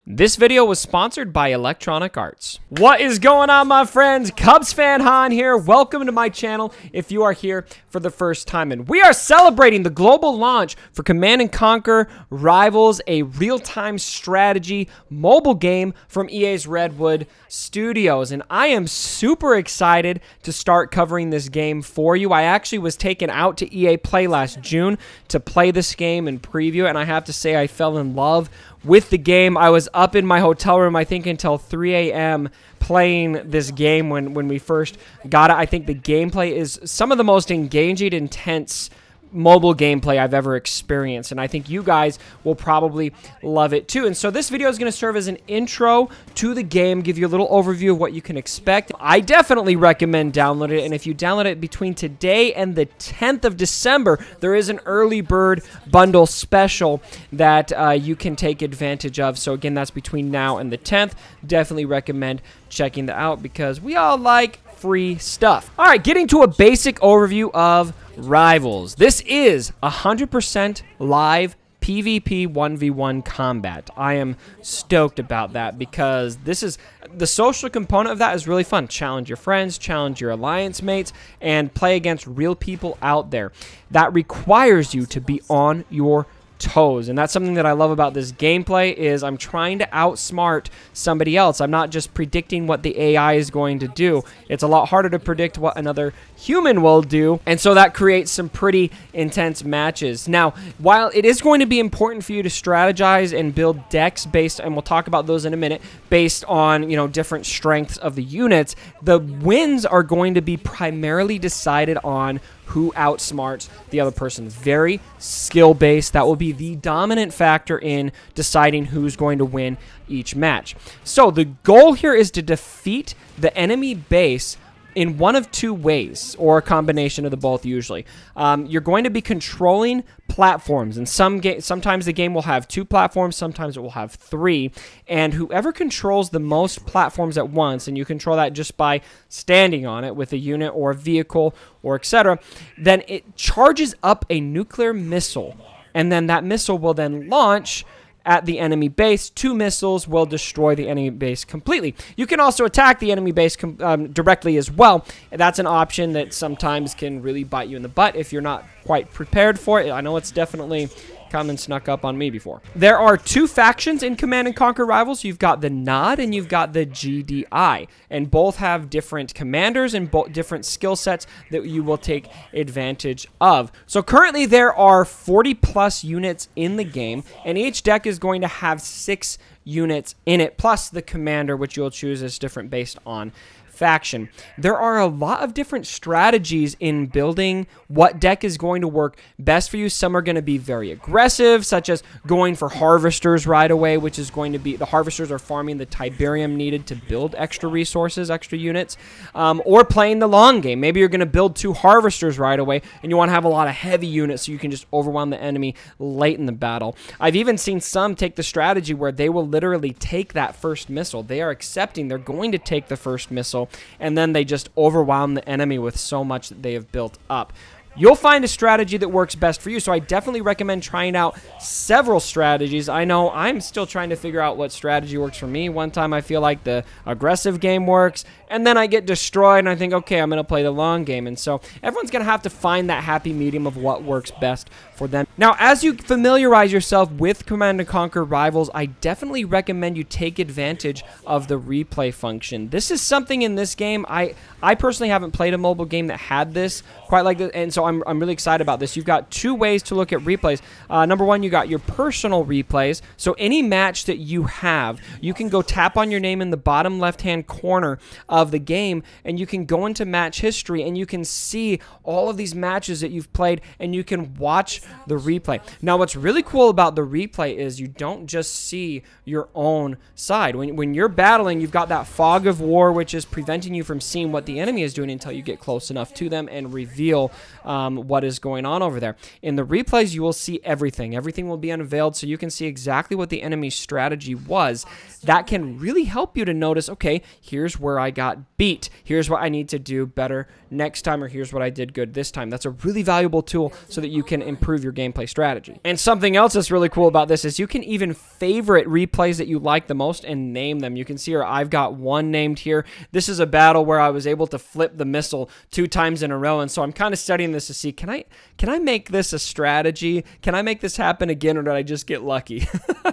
This video was sponsored by Electronic Arts. What is going on, my friends? Cubs fan Han here. Welcome to my channel if you are here for the first time. And we are celebrating the global launch for Command & Conquer Rivals, a real-time strategy mobile game from EA's Redwood Studios. And I am super excited to start covering this game for you. I actually was taken out to EA Play last June to play this game and preview it, and I have to say I fell in love with the game. I was up in my hotel room, I think, until 3 a.m. playing this game when we first got it. I think the gameplay is some of the most engaging, intense mobile gameplay I've ever experienced, and I think you guys will probably love it too. And so this video is going to serve as an intro to the game, give you a little overview of what you can expect. I definitely recommend downloading it, and if you download it between today and the 10th of December, there is an early bird bundle special that you can take advantage of. So again, that's between now and the 10th. Definitely recommend checking that out because we all like free stuff. All right, getting to a basic overview of Rivals. This is 100% live PvP 1v1 combat. I am stoked about that because this is the social component of that is really fun. Challenge your friends, challenge your alliance mates, and play against real people out there. That requires you to be on your toes, and that's something that I love about this gameplay is I'm trying to outsmart somebody else. I'm not just predicting what the AI is going to do. It's a lot harder to predict what another human will do, and so that creates some pretty intense matches. Now, while it is going to be important for you to strategize and build decks based, and we'll talk about those in a minute, based on, you know, different strengths of the units, the wins are going to be primarily decided on who outsmarts the other person. Very skill-based. That will be the dominant factor in deciding who's going to win each match. So the goal here is to defeat the enemy base in one of two ways, or a combination of the both usually. You're going to be controlling platforms, and sometimes the game will have 2 platforms, sometimes it will have 3, and whoever controls the most platforms at once, and you control that just by standing on it with a unit or a vehicle or etc., then it charges up a nuclear missile, and then that missile will then launch at the enemy base. 2 missiles will destroy the enemy base completely. You can also attack the enemy base directly as well. That's an option that sometimes can really bite you in the butt if you're not quite prepared for it. I know it's definitely come and snuck up on me before. There are 2 factions in Command & Conquer Rivals. You've got the Nod and you've got the GDI, and both have different commanders and different skill sets that you will take advantage of. So currently there are 40 plus units in the game, and each deck is going to have 6 units in it, plus the commander, which you'll choose as different based on faction. There are a lot of different strategies in building what deck is going to work best for you. Some are going to be very aggressive, such as going for harvesters right away, which is going to be, the harvesters are farming the Tiberium needed to build extra resources, extra units, or playing the long game. Maybe you're going to build 2 harvesters right away, and you want to have a lot of heavy units so you can just overwhelm the enemy late in the battle. I've even seen some take the strategy where they will literally take that first missile. They are accepting they're going to take the first missile, and then they just overwhelm the enemy with so much that they have built up. You'll find a strategy that works best for you, so I definitely recommend trying out several strategies. I know I'm still trying to figure out what strategy works for me. One time I feel like the aggressive game works, and then I get destroyed, and I think, okay, I'm going to play the long game. And so everyone's going to have to find that happy medium of what works best for them. Now, as you familiarize yourself with Command & Conquer Rivals, I definitely recommend you take advantage of the replay function. This is something in this game, I personally haven't played a mobile game that had this quite like this, and so I'm really excited about this. You've got 2 ways to look at replays. Number 1, you got your personal replays. So any match that you have, you can go tap on your name in the bottom left-hand corner of the game, and you can go into match history, and you can see all of these matches that you've played, and you can watch the replay. Now, what's really cool about the replay is you don't just see your own side. When you're battling, you've got that fog of war, which is preventing you from seeing what the enemy is doing until you get close enough to them and reveal what is going on over there. In the replays, you will see everything. Everything will be unveiled, so you can see exactly what the enemy's strategy was. That can really help you to notice, okay, here's where I got beat. Here's what I need to do better next time, or here's what I did good this time. That's a really valuable tool so that you can improve improve your gameplay strategy. And something else that's really cool about this is you can even favorite replays that you like the most and name them. You can see here I've got one named here. This is a battle where I was able to flip the missile 2 times in a row, and so I'm kind of studying this to see, can I make this a strategy? Can I make this happen again, or did I just get lucky?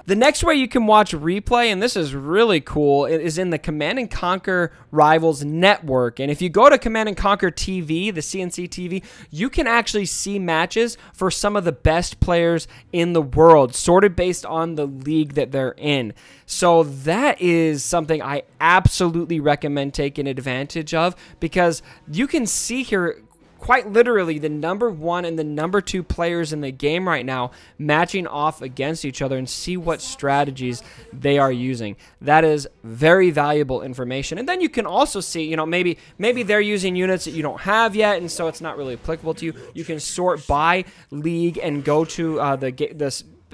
The next way you can watch replay, and this is really cool, it is in the Command & Conquer Rivals Network. And if you go to Command & Conquer TV, the CNC TV, you can actually see matches for some of the best players in the world, sorted based on the league that they're in. So that is something I absolutely recommend taking advantage of, because you can see here quite literally the #1 and the #2 players in the game right now matching off against each other and see what strategies they are using. That is very valuable information. And then you can also see, you know, maybe they're using units that you don't have yet, and so it's not really applicable to you. You can sort by league and go to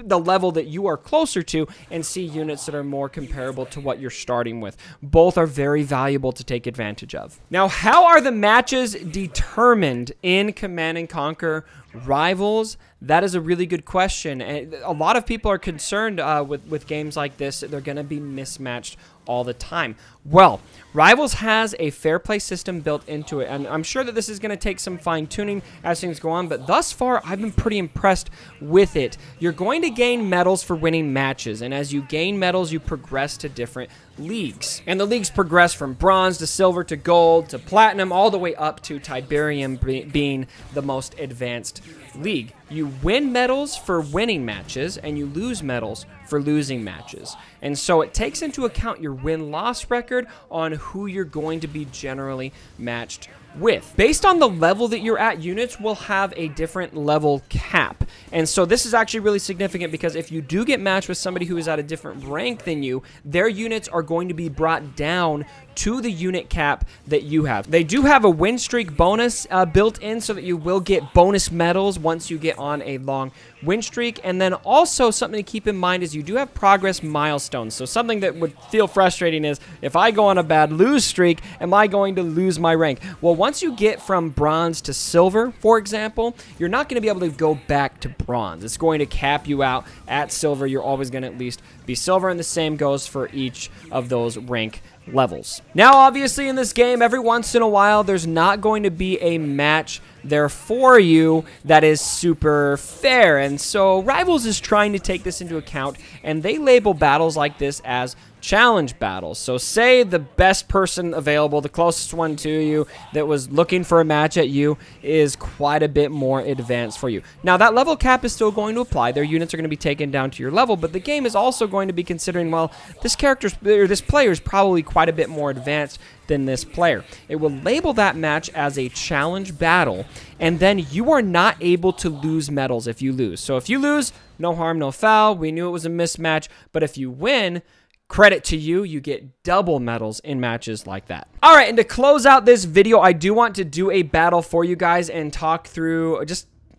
the level that you are closer to and see units that are more comparable to what you're starting with. Both are very valuable to take advantage of. Now, how are the matches determined in Command & Conquer Rivals? That is a really good question. And a lot of people are concerned with games like this that they're going to be mismatched all the time. Well, Rivals has a fair play system built into it, and I'm sure that this is going to take some fine-tuning as things go on, but thus far, I've been pretty impressed with it. You're going to gain medals for winning matches, and as you gain medals, you progress to different leagues. And the leagues progress from bronze to silver to gold to platinum, all the way up to Tiberium being the most advanced league. You win medals for winning matches, and you lose medals for losing matches. And so it takes into account your win-loss record on who you're going to be generally matched with. Based on the level that you're at, units will have a different level cap. And so this is actually really significant, because if you do get matched with somebody who is at a different rank than you, their units are going to be brought down to the unit cap that you have. They do have a win streak bonus built in, so that you will get bonus medals once you get on a long win streak. And then also something to keep in mind is you do have progress milestones. So something that would feel frustrating is, if I go on a bad lose streak, am I going to lose my rank? Well, once you get from bronze to silver, for example, you're not going to be able to go back to bronze. It's going to cap you out at silver. You're always going to at least be silver, and the same goes for each of those rank levels. Now, obviously, in this game, every once in a while, there's not going to be a match there for you that is super fair, and so Rivals is trying to take this into account, and they label battles like this as challenge battles. So say the best person available, the closest one to you that was looking for a match at you, is quite a bit more advanced for you. Now, that level cap is still going to apply. Their units are going to be taken down to your level, but the game is also going to be considering, well, this player is probably quite a bit more advanced than this player. It will label that match as a challenge battle, and then you are not able to lose medals if you lose. So if you lose, no harm, no foul. We knew it was a mismatch, but if you win, credit to you, you get double medals in matches like that. All right, and to close out this video, I do want to do a battle for you guys and talk through,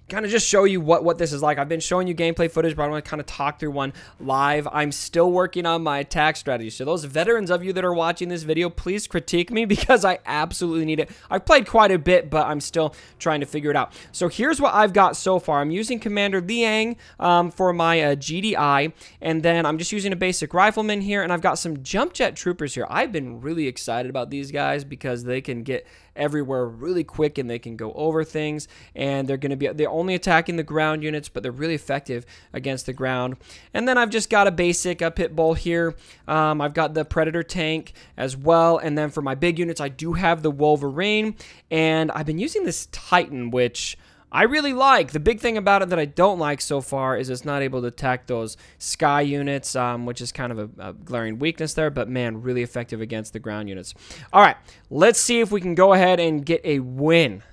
kind of just show you what this is like. I've been showing you gameplay footage, but I want to kind of talk through one live. I'm still working on my attack strategy. So those veterans of you that are watching this video, please critique me, because I absolutely need it. I've played quite a bit, but I'm still trying to figure it out. So here's what I've got so far. I'm using Commander Liang for my GDI, and then I'm just using a basic rifleman here, and I've got some jump jet troopers here. I've been really excited about these guys because they can get everywhere really quick, and they can go over things, and they're only attacking the ground units, but they're really effective against the ground. And then I've just got a basic pit bull here. I've got the Predator tank as well, and then for my big units, I do have the Wolverine, and I've been using this Titan, which I really like. The big thing about it that I don't like so far is it's not able to attack those sky units, which is kind of a glaring weakness there, but man, really effective against the ground units. All right, let's see if we can go ahead and get a win.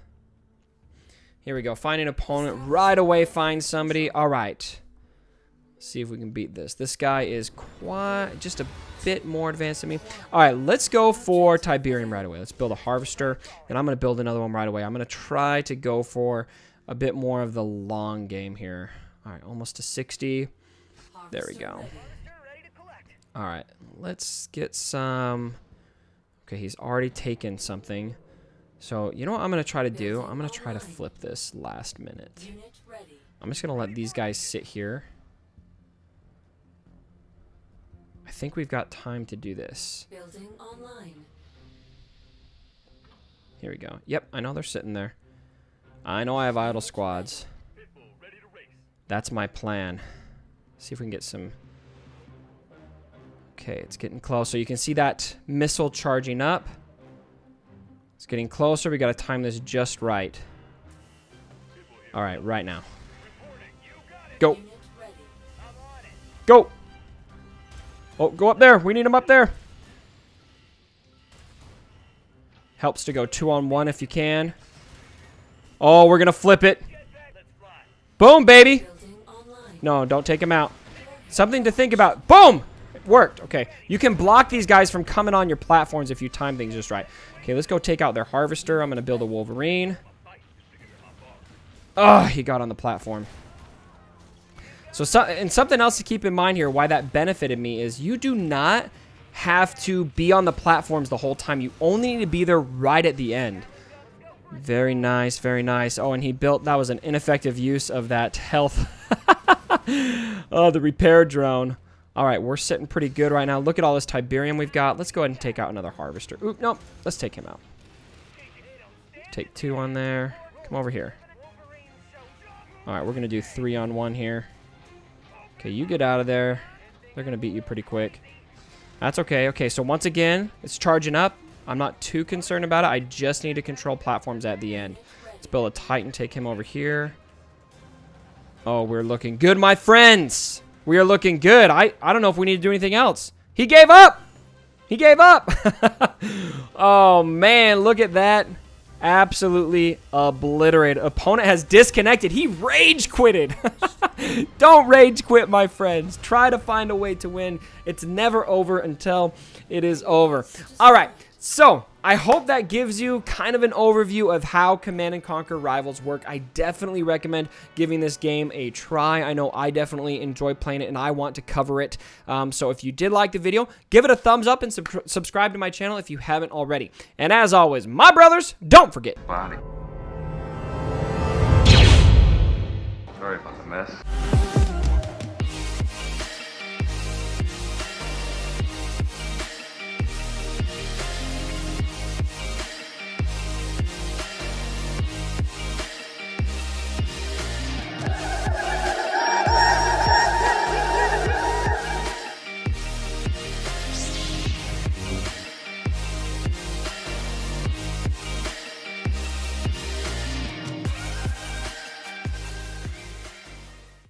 Here we go. Find an opponent right away. Find somebody. All right. See if we can beat this. This guy is just a bit more advanced than me. All right, let's go for Tiberium right away. Let's build a harvester, and I'm going to build another one right away. I'm going to try to go for a bit more of the long game here. All right, almost to 60. There we go. All right, let's get some. Okay, he's already taken something. So, you know what I'm going to try to do? I'm going to try to flip this last minute. I'm just going to let these guys sit here. I think we've got time to do this. Building online. Here we go. Yep, I know they're sitting there. I know I have idle squads. That's my plan. See if we can get some... Okay, it's getting close. So you can see that missile charging up. It's getting closer. We got to time this just right. All right, right now. Go. Go. Oh, go up there. We need him up there. Helps to go 2-on-1 if you can. Oh, we're going to flip it. Boom, baby. No, don't take him out. Something to think about. Boom. It worked. Okay. You can block these guys from coming on your platforms if you time things just right. Okay, let's go take out their harvester. I'm going to build a Wolverine. Oh, he got on the platform. And something else to keep in mind here, why that benefited me, is you do not have to be on the platforms the whole time. You only need to be there right at the end. Very nice, very nice. Oh, and he built, that was an ineffective use of that health. Oh, the repair drone. All right, we're sitting pretty good right now. Look at all this Tiberium we've got. Let's go ahead and take out another harvester. Oop, nope. Let's take him out. Take 2 on there. Come over here. All right, we're going to do 3-on-1 here. Okay, you get out of there. They're going to beat you pretty quick. That's okay. Okay, so once again, it's charging up. I'm not too concerned about it. I just need to control platforms at the end. Let's build a Titan, take him over here. Oh, we're looking good, my friends. We are looking good. I don't know if we need to do anything else. He gave up. He gave up. Oh, man, look at that. Absolutely obliterated. Opponent has disconnected. He rage quitted. Don't rage quit, my friends. Try to find a way to win. It's never over until it is over. All right. So I hope that gives you kind of an overview of how Command & Conquer Rivals work. I definitely recommend giving this game a try. I know I definitely enjoy playing it, and I want to cover it. So if you did like the video, give it a thumbs up and subscribe to my channel if you haven't already. And as always, my brothers, don't forget. Body. Sorry about the mess.